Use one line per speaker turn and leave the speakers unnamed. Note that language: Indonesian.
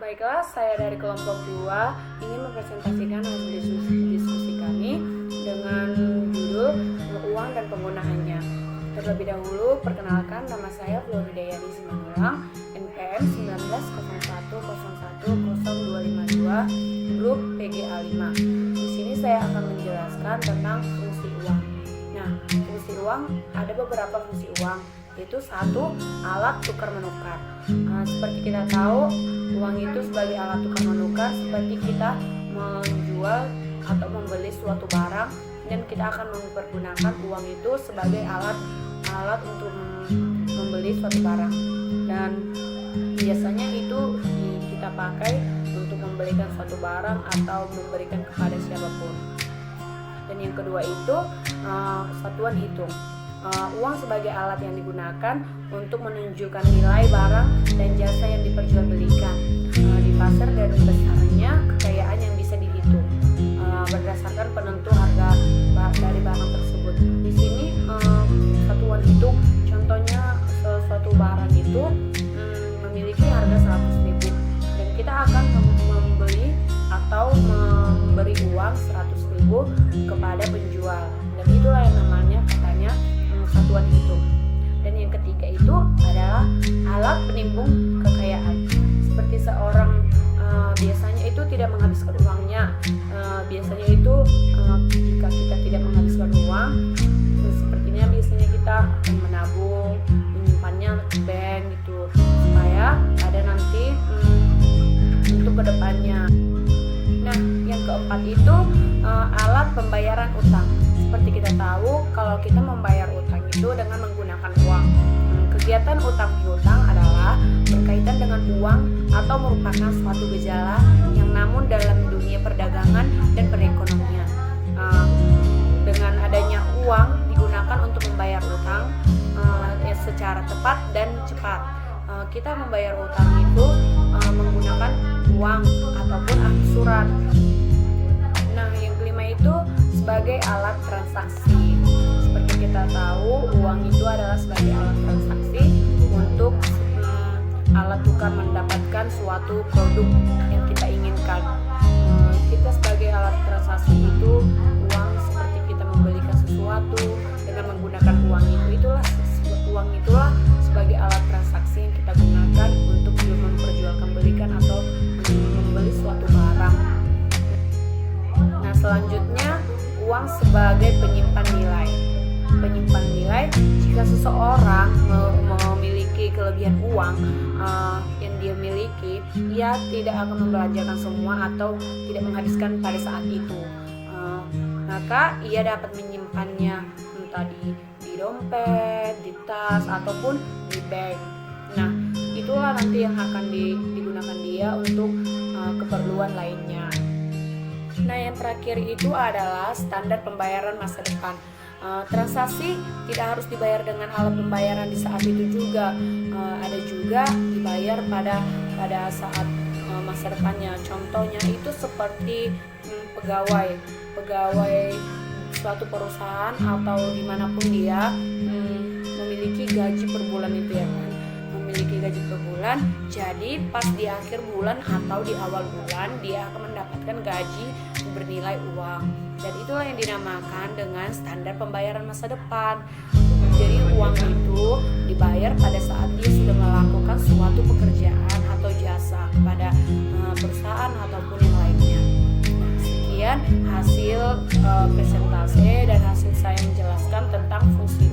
Baiklah, saya dari kelompok 2 ingin mempresentasikan hasil diskusi kami dengan judul uang dan penggunaannya. Terlebih dahulu, perkenalkan, nama saya Floridayani Simangulang, NPM 1901010252, grup PGA 5. Di sini saya akan menjelaskan tentang fungsi uang. Nah, fungsi uang, ada beberapa fungsi uang, yaitu satu, alat tukar menukar. Seperti kita tahu, uang itu sebagai alat tukar menukar seperti kita menjual atau membeli suatu barang, dan kita akan mempergunakan uang itu sebagai alat untuk membeli suatu barang, dan biasanya itu kita pakai untuk membelikan suatu barang atau memberikan kepada siapapun. Dan yang kedua itu satuan hitung. Uang sebagai alat yang digunakan untuk menunjukkan nilai barang dan jasa yang diperjualbelikan di pasar, dan besarnya kekayaan yang bisa dihitung berdasarkan penentu harga dari barang tersebut. Di sini satuan hitung, contohnya suatu barang itu memiliki harga 100.000 dan kita akan membeli atau memberi uang 100.000 kepada penjual, dan itulah yang namanya katanya satuan hitung. Dan yang ketiga itu adalah alat penimbun kekayaan. Seperti seorang biasanya itu tidak menghabiskan uangnya. Biasanya itu jika kita tidak menghabiskan uang, sepertinya biasanya kita akan menabung, menyimpannya di bank gitu, supaya ada nanti untuk kedepannya. Nah, yang keempat itu alat pembayaran utang. Seperti kita tahu, kalau kita membayar utang itu dengan menggunakan uang. Kegiatan utang piutang adalah berkaitan dengan uang atau merupakan suatu gejala yang namun dalam dunia perdagangan dan perekonomian. Dengan adanya uang digunakan untuk membayar utang secara tepat dan cepat. Kita membayar utang itu menggunakan uang ataupun angsuran. Nah, yang kelima itu sebagai alat transaksi. Seperti kita tahu, uang itu adalah sebagai alat transaksi untuk alat tukar mendapatkan suatu produk yang kita inginkan. Kita sebagai alat transaksi itu uang, seperti kita membelikan sesuatu dengan menggunakan uang itulah sebagai alat transaksi yang kita gunakan untuk memperjualbelikan atau membeli suatu barang. Nah, selanjutnya uang sebagai penyimpan nilai. Penyimpan nilai, jika seseorang memiliki kelebihan uang yang dia miliki, ia tidak akan membelanjakan semua atau tidak menghabiskan pada saat itu. Maka ia dapat menyimpannya entah di dompet, di tas, ataupun di bank. Nah, itulah nanti yang akan digunakan dia untuk keperluan lainnya. Nah, yang terakhir itu adalah standar pembayaran masa depan. Transaksi tidak harus dibayar dengan alat pembayaran di saat itu juga. Ada juga dibayar pada saat masa depannya. Contohnya itu seperti pegawai suatu perusahaan atau dimanapun dia memiliki gaji per bulan itu ya kan. Memiliki gaji per bulan, jadi pas di akhir bulan atau di awal bulan dia akan mendapatkan gaji bernilai uang, dan itulah yang dinamakan dengan standar pembayaran masa depan. Jadi uang itu dibayar pada saat dia sudah melakukan suatu pekerjaan atau jasa kepada perusahaan ataupun yang lainnya. Nah, sekian hasil presentasi dan hasil saya menjelaskan tentang fungsi